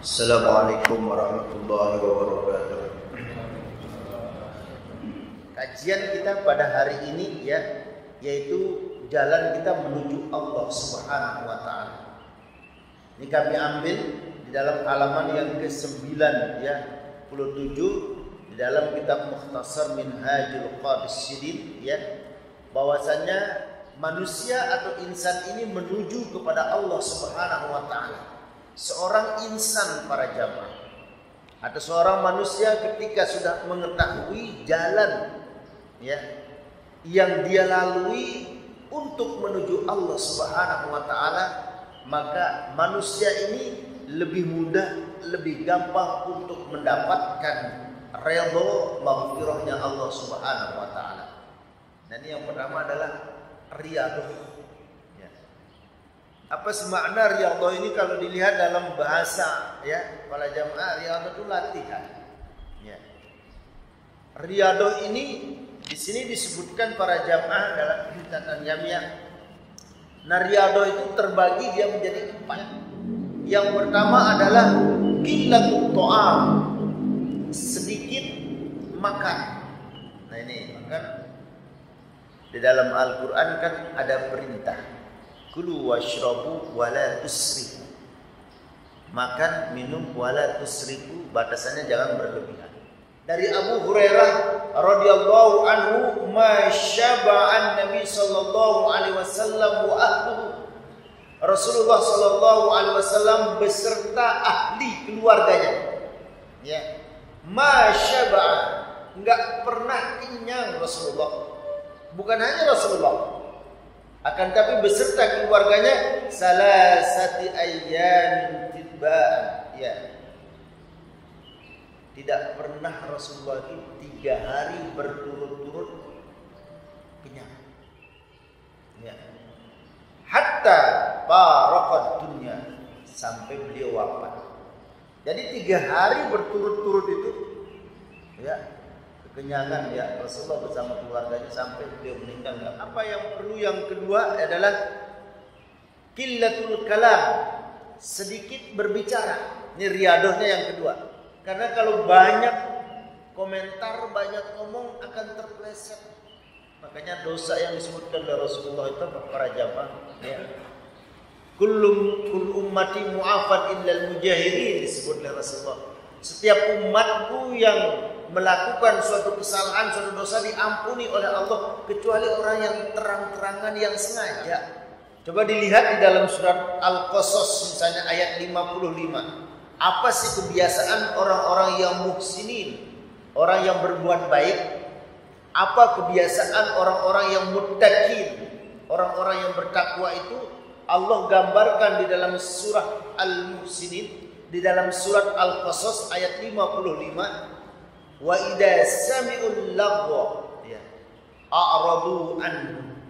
Assalamualaikum warahmatullahi wabarakatuh. Kajian kita pada hari ini yaitu jalan kita menuju Allah Subhanahu wa taala. Ini kami ambil di dalam halaman yang ke-9 17 di dalam kitab Mukhtasar Minhajul Qasidin bahwasanya manusia atau insan ini menuju kepada Allah Subhanahu wa taala. Seorang insan para jamaah atau seorang manusia ketika sudah mengetahui jalan yang dia lalui untuk menuju Allah Subhanahu wa taala, maka manusia ini lebih mudah, lebih gampang untuk mendapatkan redha maghfirahnya Allah Subhanahu wa taala. Dan yang pertama adalah riyadhah. Apa semakna riyadhah ini kalau dilihat dalam bahasa para jamaah, riyadhah itu latihan. Riyadhah ini di sini disebutkan para jamaah dalam catatan jamiah. Nah, riyadhah itu terbagi dia menjadi 4. Yang pertama adalah qillatul ta'am, sedikit makan. Nah, ini makan di dalam Al-Qur'an kan ada perintah kulu washrabu wala tusrifu. Makan, minum wala tusrifu, batasannya jangan berlebihan. Dari Abu Hurairah radhiyallahu anhu, ma syaba'an Nabi sallallahu alaihi wasallam wa ahluhu. Rasulullah sallallahu alaihi wasallam beserta ahli keluarganya. Ma syaba'an, enggak pernah kenyang Rasulullah. Bukan hanya Rasulullah, akan tapi beserta keluarganya salasati ayyamin tibaan. Tidak pernah Rasulullah itu 3 hari berturut-turut kenyang. Hatta faraqad dunya, sampai beliau wafat. Jadi 3 hari berturut-turut itu kekenyangan Rasulullah bersama keluarganya sampai beliau meninggal. Apa yang perlu? Yang kedua adalah qillatul kalam, sedikit berbicara. Ini riyadhahnya yang kedua. Karena kalau banyak komentar, banyak ngomong akan terpeleset. Makanya dosa yang disebutkan oleh Rasulullah itu para jamaah Kullu ummati mu'afat illal mujahirin, disebut oleh Rasulullah. Setiap umatku yang melakukan suatu kesalahan, suatu dosa diampuni oleh Allah, kecuali orang yang terang-terangan yang sengaja. Coba dilihat di dalam surat Al-Qasas misalnya ayat 55. Apa sih kebiasaan orang-orang yang muhsinin, orang yang berbuat baik? Apa kebiasaan orang-orang yang muttaqin, orang-orang yang bertakwa itu? Allah gambarkan di dalam surah Al-Muhsinin, di dalam surat Al-Qasas ayat 55. Wa idza sami'ul lagwa a'radu anhu.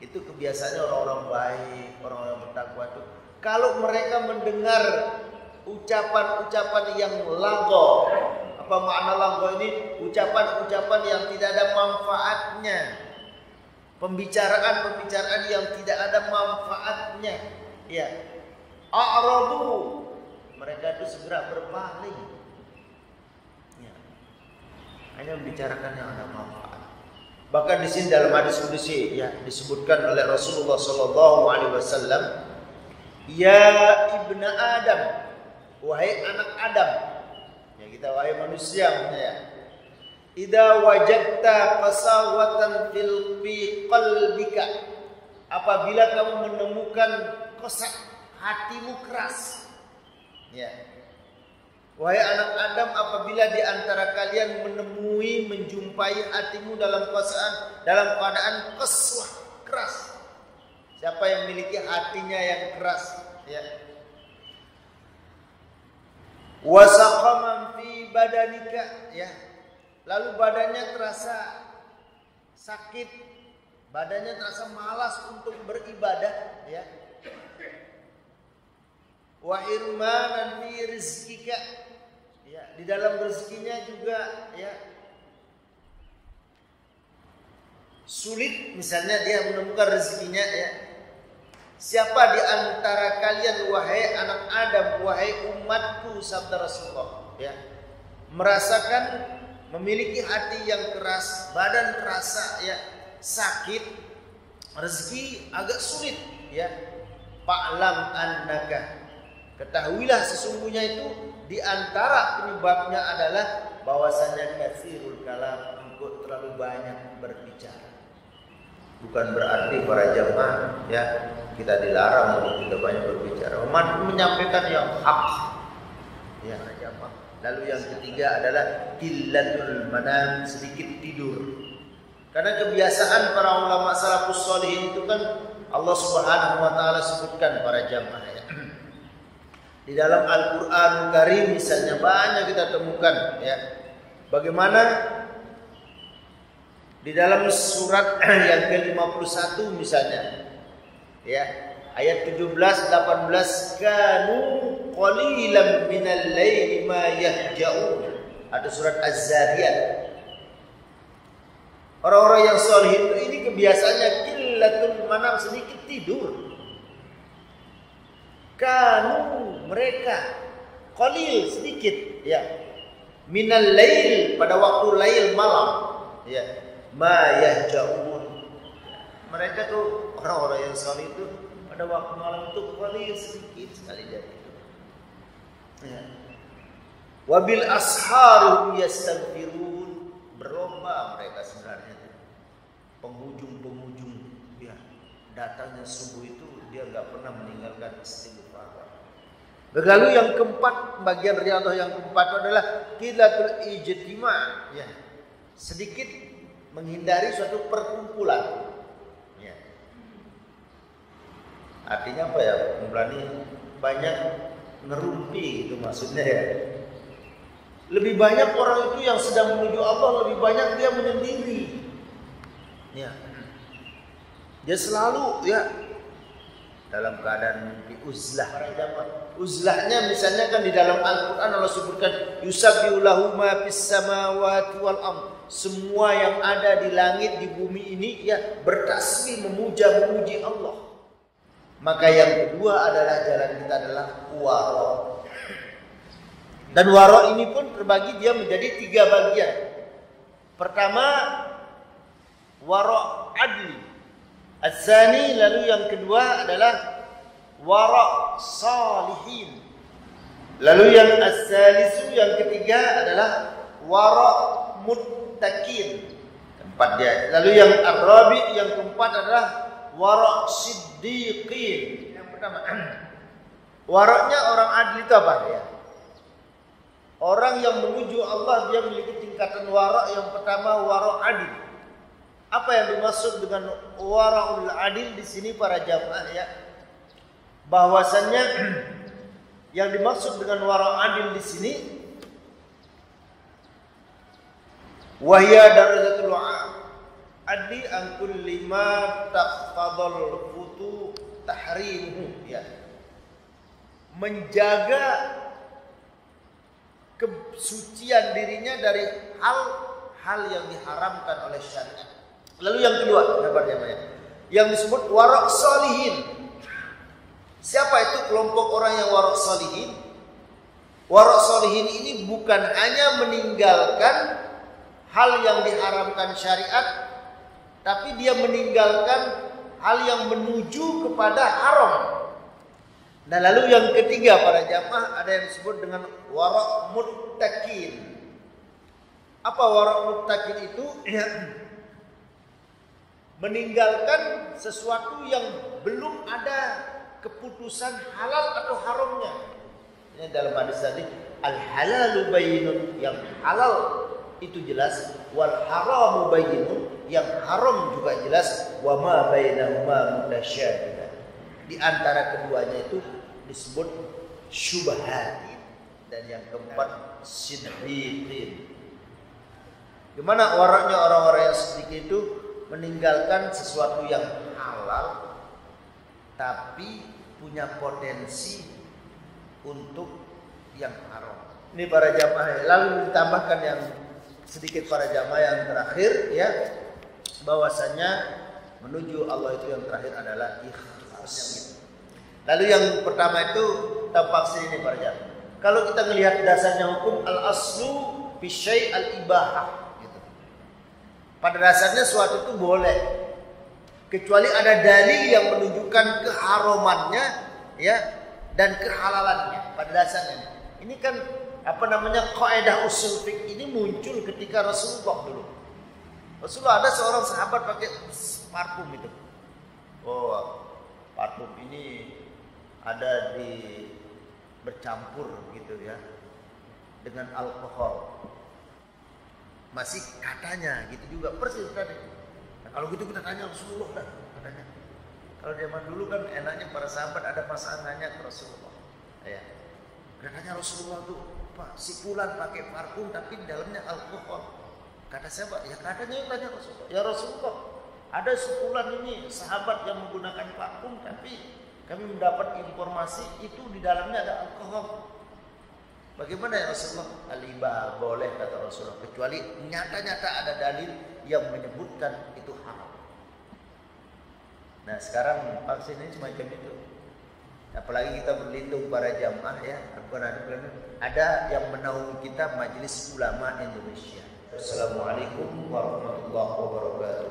Itu kebiasaannya orang-orang baik, orang-orang yang bertakwa itu. Kalau mereka mendengar ucapan-ucapan yang lagwa, apa makna lagwa ini? Ucapan-ucapan yang tidak ada manfaatnya, pembicaraan-pembicaraan yang tidak ada manfaatnya, a'radu, mereka itu segera berpaling. Hanya membicarakan yang ada manfaat. Bahkan di sini dalam hadis qudsi disebutkan oleh Rasulullah sallallahu alaihi wasallam, ya ibna Adam, wahai anak Adam, kita wahai manusia, idza wajadta qasawatan fi qalbika, apabila kamu menemukan kosak, hatimu keras. Wahai anak Adam, apabila di antara kalian menjumpai hatimu dalam keadaan qaswah, keras. Siapa yang memiliki hatinya yang keras? Wa saqaman fi badanika, lalu badannya terasa sakit, badannya terasa malas untuk beribadah, wa irmanan fi rizqika, di dalam rezekinya juga sulit, misalnya dia menemukan rezekinya Siapa di antara kalian kalian wahai anak Adam, wahai umatku, sabda Rasulullah, ya, merasakan memiliki hati yang keras, badan terasa ya sakit, rezeki agak sulit, ya. Fa'lam annaka, ketahuilah sesungguhnya itu di antara penyebabnya adalah bahwasanya katsirul kalam, engkau terlalu banyak berbicara. Bukan berarti para jamaah ya kita dilarang untuk tidak banyak berbicara, menyampaikan yang hak, ya jamaah. Lalu yang ketiga adalah qillatul manam, sedikit tidur. Karena kebiasaan para ulama salafus sholihin itu kan Allah Subhanahu wa taala sebutkan para jamaah ya. Di dalam Al-Qur'an Karim misalnya banyak kita temukan ya. Bagaimana di dalam surat yang ke-51 misalnya ya, ayat 17 18, kanu qalilan minal laili ma yahja'un. Ada surat Az-Zariyat. Orang-orang yang saleh itu ini kebiasaannya qillatul manam, sedikit tidur. Kanu, mereka, qalil, sedikit ya. Minal lail, pada waktu lail malam ya. Ma yahja'un. Mereka tuh orang-orang yang saleh itu pada waktu malam itu qalil, sedikit sekali dari itu. Ya. Wabil asharihum yastaghfirun, berlomba mereka sebenarnya. Penghujung ya, datangnya subuh itu dia nggak pernah meninggalkan istighfar. Lalu yang keempat, bagian riyadhah yang keempat adalah qillatul ijtima' ya. Sedikit menghindari suatu perkumpulan. Ya. Artinya apa ya? Berani banyak ngerumpi itu maksudnya ya. Lebih banyak orang itu yang sedang menuju Allah, lebih banyak dia menyendiri. Ya. Dia selalu ya dalam keadaan mimpi uzlah. Uzlahnya misalnya kan di dalam Al-Qur'an Allah sebutkan yusabbihu lahu ma fis samawati wal ardh. Semua yang ada di langit di bumi ini ya bertasbih, memuji Allah. Maka yang kedua adalah jalan kita adalah wara. Dan wara ini pun terbagi dia menjadi 3 bagian. Pertama wara adli, az-zani, lalu yang kedua adalah wara salihin, lalu yang az-zalisu, yang ketiga adalah wara muttaqin, keempat dia. Lalu yang ar-rabi, yang keempat adalah wara siddiqin. Yang pertama waraknya orang adli itu apa ya? Orang yang menuju Allah dia memiliki tingkatan wara. Yang pertama wara adil. Apa yang dimaksud dengan waraul adil di sini para jamaah ya? Bahwasannya yang dimaksud dengan wara adil di sini wahya darajatul adli an kulli ma taqfadul futu tahrimuhu ya. Menjaga kesucian dirinya dari hal-hal yang diharamkan oleh syariat. Lalu yang kedua, yang disebut wara' salihin. Siapa itu kelompok orang yang wara' salihin? Wara' salihin ini bukan hanya meninggalkan hal yang diharamkan syariat, tapi dia meninggalkan hal yang menuju kepada haram. Nah, lalu yang ketiga para jamaah ada yang disebut dengan wara' muttaqin. Apa wara' muttaqin itu? Meninggalkan sesuatu yang belum ada keputusan halal atau haramnya. Ini dalam hadis tadi, al halalu bayyinun, yang halal itu jelas, wal haramu bayyinun, yang haram juga jelas, wa ma bainahuma mutasyabihat. Di antara keduanya itu disebut syubhat, dan yang keempat siddiqin. Gimana waraknya orang-orang yang sedikit itu? Meninggalkan sesuatu yang halal tapi punya potensi untuk yang haram. Ini para jamaah. Lalu ditambahkan yang sedikit para jamaah yang terakhir ya, bahwasanya menuju Allah itu yang terakhir adalah ikhlas. Lalu yang pertama itu tampak sini para jamaah. Kalau kita melihat dasarnya hukum al-aslu fi syai' al-ibahah gitu. Pada dasarnya suatu itu boleh kecuali ada dalil yang menunjukkan keharamannya ya dan kehalalannya pada dasarnya. Ini kan kaidah usul fiqh ini muncul ketika Rasulullah dulu. Rasulullah ada seorang sahabat pakai parfum itu. Oh, parfum ini ada bercampur gitu ya dengan alkohol. Masih katanya gitu juga persis tadi. Nah, kalau gitu kita tanya Rasulullah dah katanya. Kalau zaman dulu kan enaknya para sahabat ada pasangannya ke Rasulullah. Ya. Kita tanya Rasulullah tuh, Pak, si fulan pakai parfum tapi di dalamnya alkohol. Kata siapa? Ya katanya yang tanya Rasulullah. Ya Rasulullah, ada si fulan ini sahabat yang menggunakan parfum tapi kami mendapat informasi itu di dalamnya ada alkohol. Bagaimana ya Rasulullah? Al-ibah boleh kata Rasulullah kecuali nyata-nyata ada dalil yang menyebutkan itu haram. Nah sekarang vaksin ini semacam itu. Apalagi kita berlindung para jamaah ya. Ada yang menaungi kita Majelis Ulama Indonesia. Assalamualaikum warahmatullahi wabarakatuh.